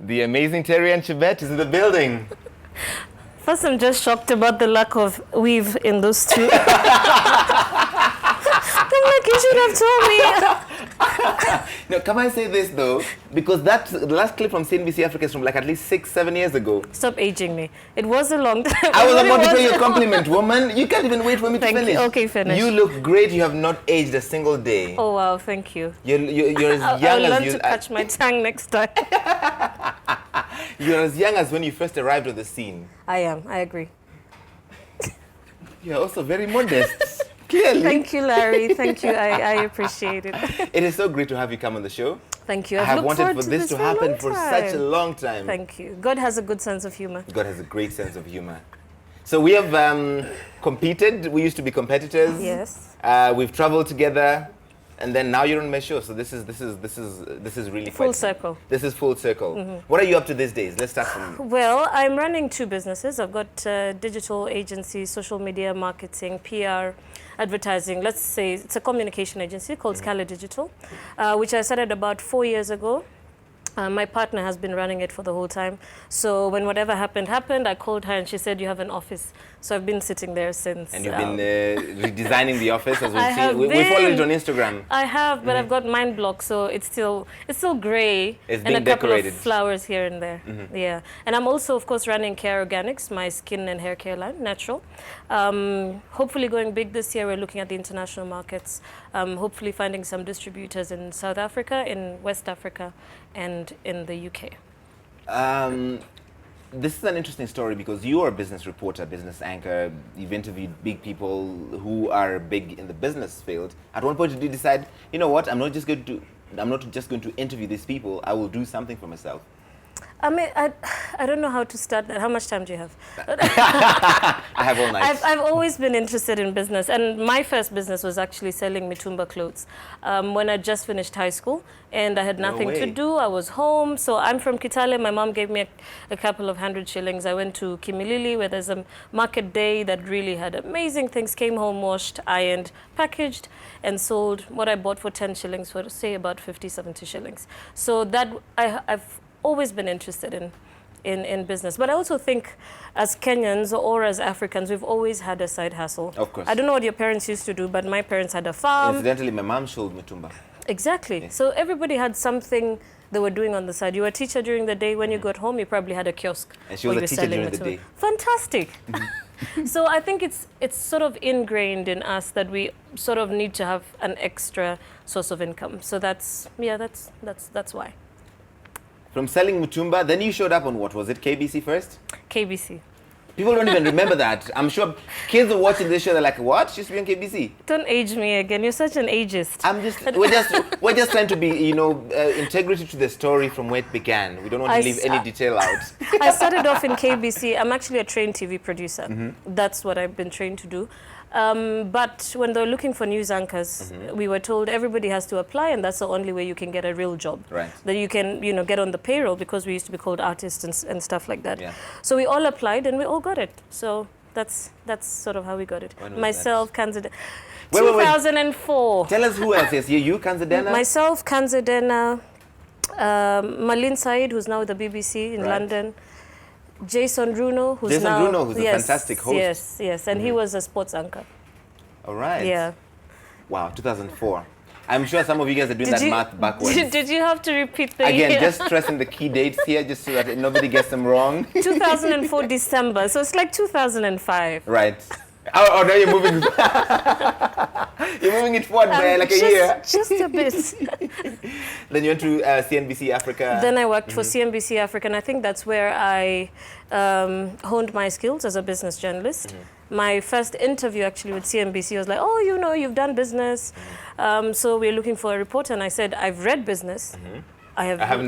The amazing Terryanne Chebet is in the building. First, I'm just shocked about the lack of weave in those two. I'm like, you should have told me. No, can I say this though? Because the last clip from CNBC Africa is from like at least 6-7 years ago. Stop aging me. It was a long time. I was about to pay you a compliment, woman. You can't even wait for me to finish. You. Okay, finish. You look great. You have not aged a single day. Oh wow, thank you. You're as young I'll as learn you. to catch my tongue next time. You're as young as when you first arrived on the scene. I am. I agree. You're also very modest. Clearly. Thank you, Larry. Thank you. I appreciate it. It is so great to have you come on the show. Thank you. I have wanted for this to happen for such a long time. Thank you. God has a good sense of humor. God has a great sense of humor. So we have competed. We used to be competitors. Yes. We've traveled together, and then now you're on my show. So this is really full circle. This is full circle. What are you up to these days? Let's start from. Well, I'm running 2 businesses. I've got digital agency, social media marketing, PR, advertising. Let's say it's a communication agency called Kitale Digital, which I started about 4 years ago. My partner has been running it for the whole time. So when whatever happened, I called her and she said, you have an office. So I've been sitting there since. And you've been redesigning the office as we've seen. We followed it on Instagram. I have, but I've got mind block, so it's still grey. It's and been a couple decorated. of flowers here and there. Yeah. And I'm also, of course, running Care Organics, my skin and hair care line, natural. Hopefully going big this year. We're looking at the international markets. Hopefully finding some distributors in South Africa, in West Africa, and in the UK. This is an interesting story because you are a business reporter, business anchor. You've interviewed big people who are big in the business field. At one point, did you decide, you know what? I'm not just going to interview these people. I will do something for myself. I mean, I don't know how to start that. How much time do you have? I have all night. I've always been interested in business, and my first business was actually selling mitumba clothes when I just finished high school, and I had nothing to do. I was home, so I'm from Kitale. My mom gave me a couple of 100 shillings. I went to Kimilili, where there's a market day that really had amazing things. Came home, washed, ironed, packaged, and sold what I bought for 10 shillings for, say, about 50, 70 shillings. So that I've always been interested in business. But I also think as Kenyans or as Africans, we've always had a side hustle. Of course. I don't know what your parents used to do, but my parents had a farm. Incidentally, my mom sold mitumba. Exactly. Yeah. So everybody had something they were doing on the side. You were a teacher during the day. When you got home, you probably had a kiosk. And she was a teacher during the day. Fantastic. So I think it's sort of ingrained in us that we sort of need to have an extra source of income. So that's why. From selling mitumba, then you showed up on what was it? KBC first? KBC. People don't even remember that. I'm sure kids are watching this show. They're like, "What? She used to be on KBC." Don't age me again. You're such an ageist. We're just trying to be, integrity to the story from where it began. We don't want to leave any detail out. I started off in KBC. I'm actually a trained TV producer. That's what I've been trained to do. But when they were looking for news anchors, we were told everybody has to apply, and that's the only way you can get a real job. Right. That you can, get on the payroll, because we used to be called artists and stuff like that. Yeah. So we all applied, and we all got it. So that's sort of how we got it. Myself, Kanzadena. 2004. Tell us who else. Yes, you, Kanzadena? Myself, Kanzadena, Malin Said, who's now with the BBC in London. Jason Bruno, who's a fantastic host. Yes, and he was a sports anchor. All right. Yeah. Wow, 2004. I'm sure some of you guys are doing math backwards. Did you have to repeat the Again, year? just stressing the key dates here, just so that nobody gets them wrong. 2004 December, so it's like 2005. Right. Oh, now you're moving. You're moving it forward by like a year. Just a bit. Then you went to CNBC Africa. Then I worked for CNBC Africa, and I think that's where I honed my skills as a business journalist. My first interview actually with CNBC was like, oh, you've done business. So we're looking for a reporter, and I said, I've read business. I've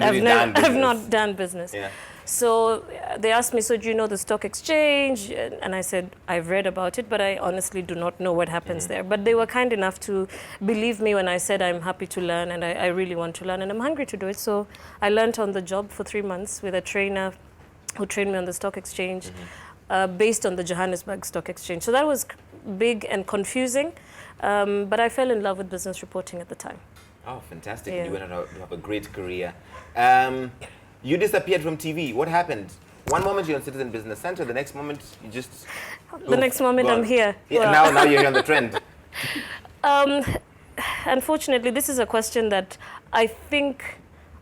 not done business. Yeah. So they asked me, so do you know the stock exchange? And I said, I've read about it, but I honestly do not know what happens there. But they were kind enough to believe me when I said I'm happy to learn, and I really want to learn, and I'm hungry to do it. So I learned on the job for 3 months with a trainer who trained me on the stock exchange based on the Johannesburg Stock Exchange. So that was big and confusing, but I fell in love with business reporting at the time. Oh, fantastic. Yeah. You went on to have a great career. You disappeared from TV. What happened? One moment you're on Citizen Business Center, the next moment you just... The next moment gone. I'm here. Yeah, Well. now you're on the trend. Unfortunately, this is a question that I think,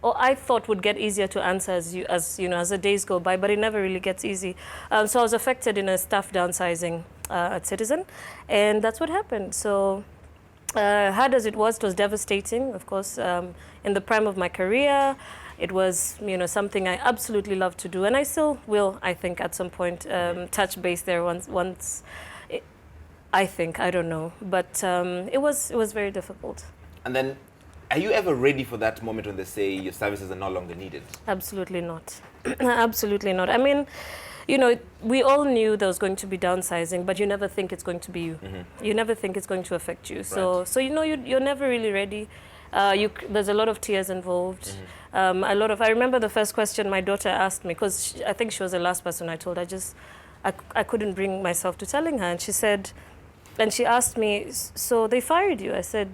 or I thought would get easier to answer as the days go by, but it never really gets easy. So I was affected in a staff downsizing at Citizen, and that's what happened. So hard as it was devastating, of course. In the prime of my career, it was something I absolutely love to do, and I still will, I think, at some point touch base there once. I think, I don't know, but it was very difficult. And then, are you ever ready for that moment when they say your services are no longer needed? Absolutely not. Absolutely not. I mean, we all knew there was going to be downsizing, but you never think it's going to be you. You never think it's going to affect you. So, Right. you're never really ready. There's a lot of tears involved. I remember the first question my daughter asked me, because I think she was the last person I told. I couldn't bring myself to telling her, and she asked me, so they fired you? I said,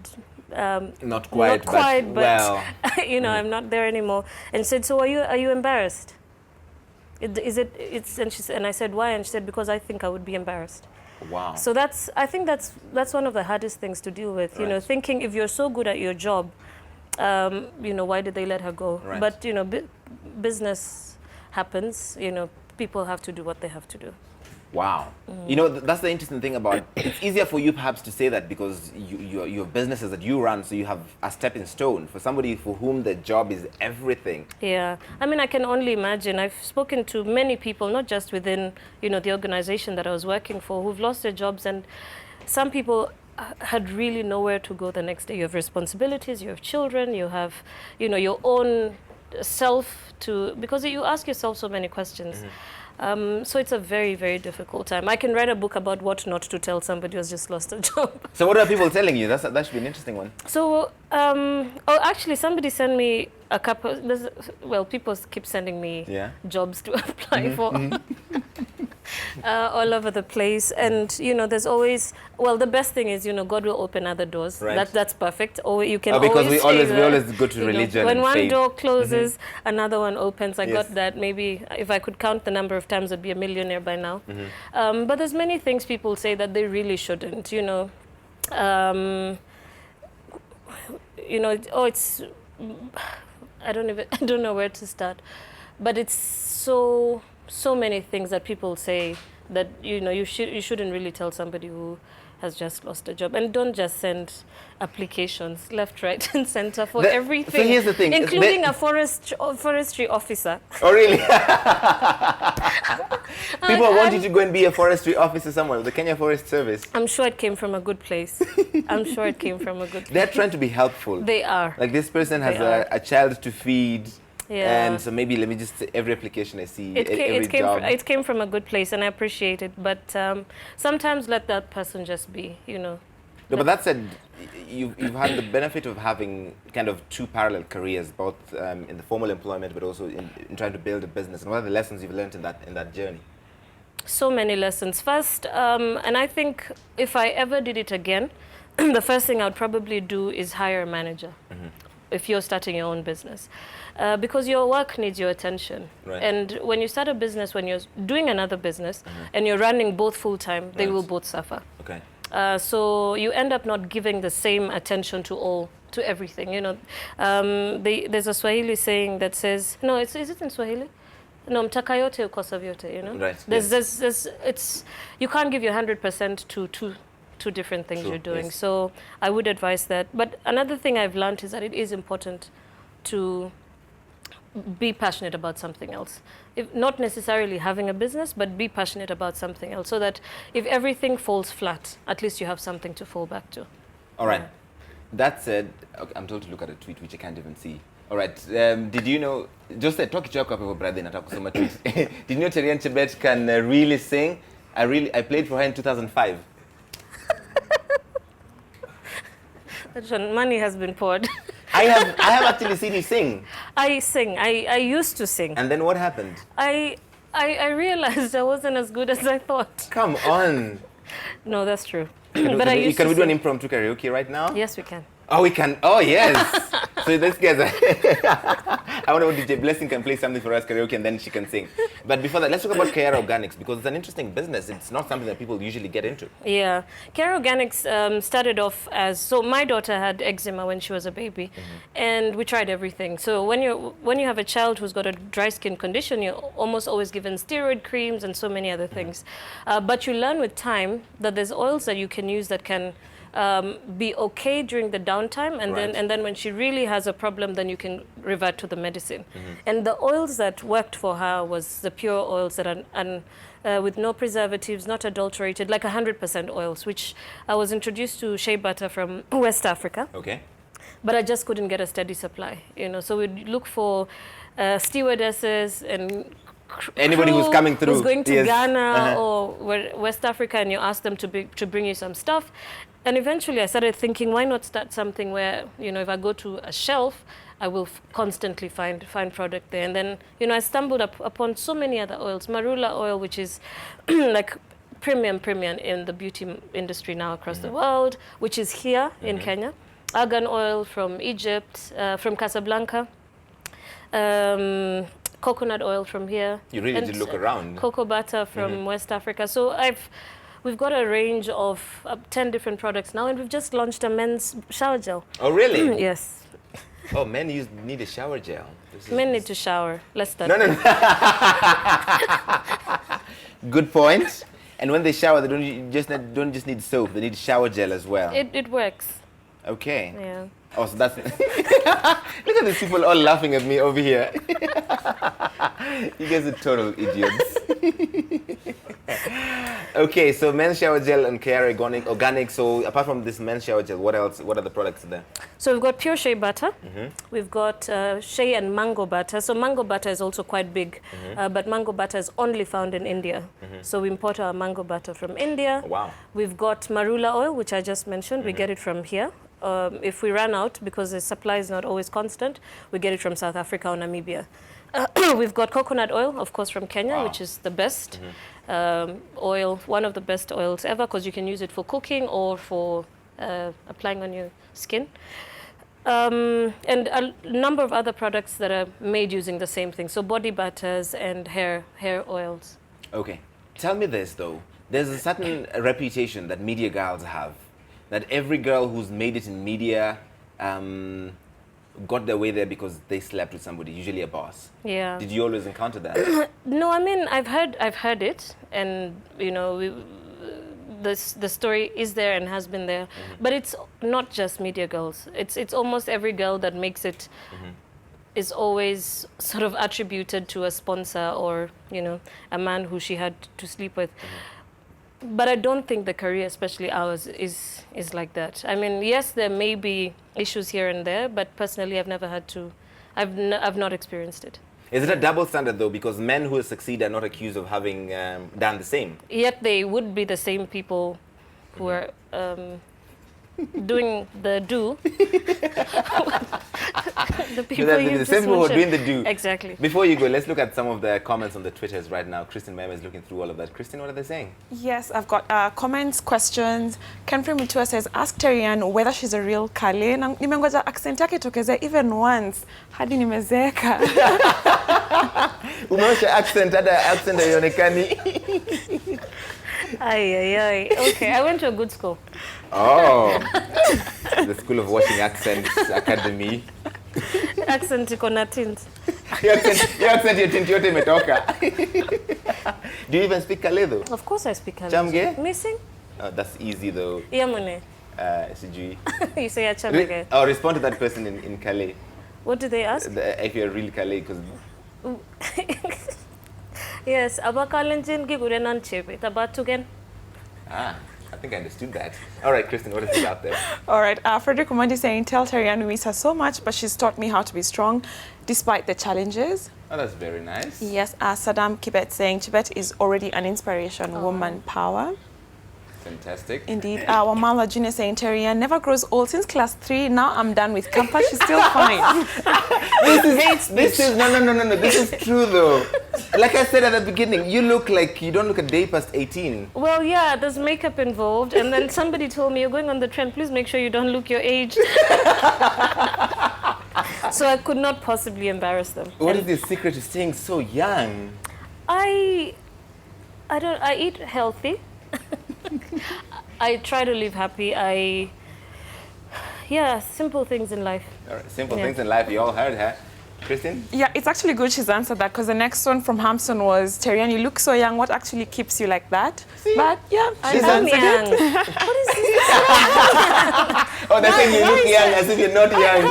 not quite, but well. I'm not there anymore. And she said, so are you embarrassed? And I said, why? And she said, because I think I would be embarrassed. Wow. So I think that's one of the hardest things to deal with. Right. Thinking if you're so good at your job, why did they let her go? Right. But business happens. People have to do what they have to do. Wow. That's the interesting thing about it's easier for you perhaps to say that because you have businesses that you run, so you have a stepping stone. For somebody for whom the job is everything. Yeah. I mean, I can only imagine. I've spoken to many people, not just within, the organization that I was working for, who've lost their jobs, and some people had really nowhere to go the next day. You have responsibilities, you have children, you have, your own self because you ask yourself so many questions. So it's a very, very difficult time. I can write a book about what not to tell somebody who's just lost a job. So what are people telling you? That should be an interesting one. So, actually, somebody sent me a couple. People keep sending me jobs to apply for. All over the place, and there's always the best thing is God will open other doors. Right. That's perfect. Or you can because we always go to you know, religion. when and one faith. door closes, another one opens. I Yes. got that. Maybe if I could count the number of times, I'd be a millionaire by now. But there's many things people say that they really shouldn't. It's I don't know where to start, but it's so many things that people say that you shouldn't really tell somebody who has just lost a job. And don't just send applications left, right, and center for everything. So here's the thing, including a forestry officer. Oh really? People want you to go and be a forestry officer somewhere, the Kenya Forest Service. I'm sure it came from a good place. They're trying to be helpful. They are. Like this person has a child to feed. Yeah. And so maybe let me just say every application I see, job. It came from a good place, and I appreciate it. But sometimes let that person just be, No, but that said, you've had the benefit of having kind of two parallel careers, both in the formal employment, but also in trying to build a business. And what are the lessons you've learned in that journey? So many lessons. First, and I think if I ever did it again, the first thing I would probably do is hire a manager. If you're starting your own business, because your work needs your attention. Right. And when you start a business, when you're doing another business, and you're running both full-time, they will both suffer. Okay. So you end up not giving the same attention to everything. There's a Swahili saying that says, no, is it in Swahili? No, mtaka yote ukosa vyote, Right. You can't give your 100% to two different things you're doing. Yes. So I would advise that. But another thing I've learned is that it is important to be passionate about something else. If not necessarily having a business, but be passionate about something else, so that if everything falls flat, at least you have something to fall back to. All right. That said, okay, I'm told to look at a tweet which I can't even see. All right. Did you know, just talk to your brother in so much. Did you know Terryanne Chebet can really sing? I played for her in 2005. Money has been poured. I have actually seen you sing. I sing. I used to sing. And then what happened? I realized I wasn't as good as I thought. Come on. No, that's true. Can we do an impromptu karaoke right now? Yes, we can. Oh, we can. Oh, yes. So this guy's I wonder if DJ Blessing can play something for us karaoke and then she can sing. But before that, let's talk about Kayara Organics because it's an interesting business. It's not something that people usually get into. Yeah. Kayara Organics started off as, so my daughter had eczema when she was a baby, and we tried everything. So when you have a child who's got a dry skin condition, you're almost always given steroid creams and so many other things. But you learn with time that there's oils that you can use that can be okay during the downtime, and then when she really has a problem, then you can revert to the medicine. And the oils that worked for her was the pure oils that are with no preservatives, not adulterated, like 100% oils, which I was introduced to shea butter from West Africa. Okay. But I just couldn't get a steady supply, you know. So we'd look for stewardesses and anybody who's coming through, who's going to Ghana or West Africa, and you ask them to bring you some stuff. And eventually I started thinking, why not start something where, you know, if I go to a shelf, I will constantly find product there. And then, you know, I stumbled upon so many other oils. Marula oil, which is like premium in the beauty industry now across the world, which is here in Kenya. Argan oil from Egypt, from Casablanca. Coconut oil from here. You really did look around. Cocoa butter from West Africa. So we've got a range of 10 different products now, and we've just launched a men's shower gel. Oh, really? Yes. Oh, men need a shower gel. Men need to shower. Let's start. No. Good point. And when they shower, they don't just need soap. They need shower gel as well. It works. Okay. Yeah. Oh, so that's... Look at these people all laughing at me over here. You guys are total idiots. Okay, so men's shower gel and Kayara Organic. So apart from this men's shower gel, what else? What are the products there? So we've got pure shea butter. We've got shea and mango butter. So mango butter is also quite big, but mango butter is only found in India. So we import our mango butter from India. Wow. We've got marula oil, which I just mentioned. We get it from here. If we run out, because the supply is not always constant, we get it from South Africa or Namibia. We've got coconut oil, of course, from Kenya, which is the best oil, one of the best oils ever, because you can use it for cooking or for applying on your skin. And a number of other products that are made using the same thing, so body butters and hair oils. Okay. Tell me this, though. There's a certain reputation that media girls have, that every girl who's made it in media got their way there because they slept with somebody, usually a boss. Yeah. Did you always encounter that? No, I mean, I've heard it, and you know, the story is there and has been there. But it's not just media girls. It's almost every girl that makes it is always sort of attributed to a sponsor or, you know, a man who she had to sleep with. But I don't think the career, especially ours, is like that. I mean, yes, there may be issues here and there, but personally, I've never had to. I've not experienced it. Is it a double standard, though? Because men who succeed are not accused of having done the same. Yet they would be the same people who are doing the do. The people the same people who are doing the do. Exactly. Before you go, let's look at some of the comments on the Twitters right now. Kristen Mema is looking through all of that. Kristen, what are they saying? Yes, I've got comments, questions. Kenfrey Mutua says, ask Terryanne whether she's a real Kale. Na nimengoja accent yake tokeze even once. Hadi nimezeeka. Umeosha accent, hata accent haionekani. Ay. Okay, I went to a good school. Oh, the School of Washing Accents Academy. Accent iko na tint. Your accent, your tint yote imetoka. Do you even speak Kale though? Of course I speak Kale. Chamge? Missing? Oh, that's easy though. Yamune. Sijui. You say Chamge. Oh, respond to that person in Kale. What do they ask? If you're real Kale, because... Yes, abakalenjin gi gurenan chebe. Tabatugen. Ah, I think I understood that. All right, Kristen, what is it out there? All right, Frederick Umandi saying, tell Terryanne we miss her so much, but she's taught me how to be strong despite the challenges. Oh, that's very nice. Yes, Saddam Chebet saying, Chebet is already an inspiration, woman power. Fantastic. Indeed. Wamala Junior saying, Terryanne never grows old. Since class 3, now I'm done with campus. She's still fine. This is no. This is true though. Like I said at the beginning, you don't look a day past 18. Well, yeah, there's makeup involved, and then somebody told me you're going on the trend. Please make sure you don't look your age. So I could not possibly embarrass them. What is the secret to staying so young? I eat healthy. I try to live happy. Simple things in life. All right, simple things in life. You all heard her. Christine? Yeah, it's actually good she's answered that because the next one from Hampson was, Terryanne, you look so young. What actually keeps you like that? See? But yeah, I am young. What is this? Oh, they're saying you look young as if you're not young.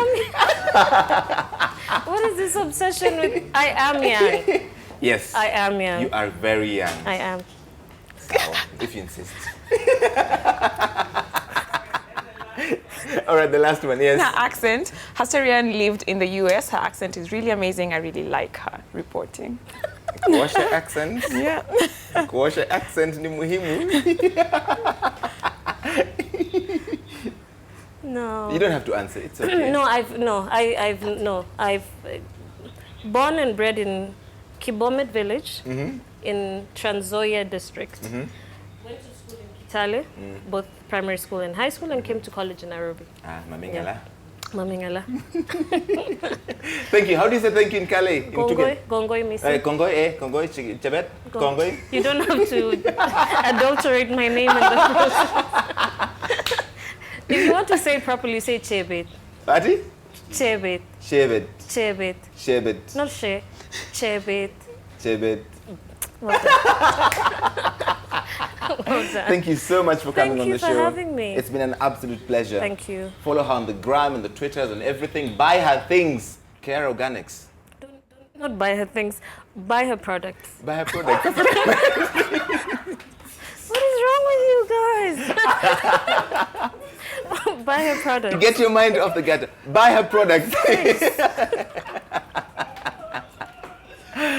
What is this obsession with? I am young. Yes. I am young. You are very young. I am. So, if you insist. All right, the last one, yes. Her accent. Has Terryanne lived in the US? Her accent is really amazing. I really like her reporting. Kuosha accent. Yeah. Kuosha accent ni muhimu. No. You don't have to answer. It's okay. I've born and bred in Kibomet village in Trans Nzoia district. Went to school in Kitale, both primary school and high school, and came to college in Nairobi. Mamingala. Mamingala. Thank you. How do you say thank you in Kale? Gongoi, Missy. Gongoi, Chebet? Gongoi? You don't have to adulterate my name in the process. If you want to say it properly, say Chebet. Pati? Chebet. Chebet. Chebet. Chebet. Not She. Chebet. Chebet. Well done. Thank you so much for coming on the show. Thank you for having me. It's been an absolute pleasure. Thank you. Follow her on the gram and the Twitters and everything. Buy her things. Care Organics. Don't not buy her things. Buy her products. Buy her products. What is wrong with you guys? Buy her products. Get your mind off the gutter. Buy her products.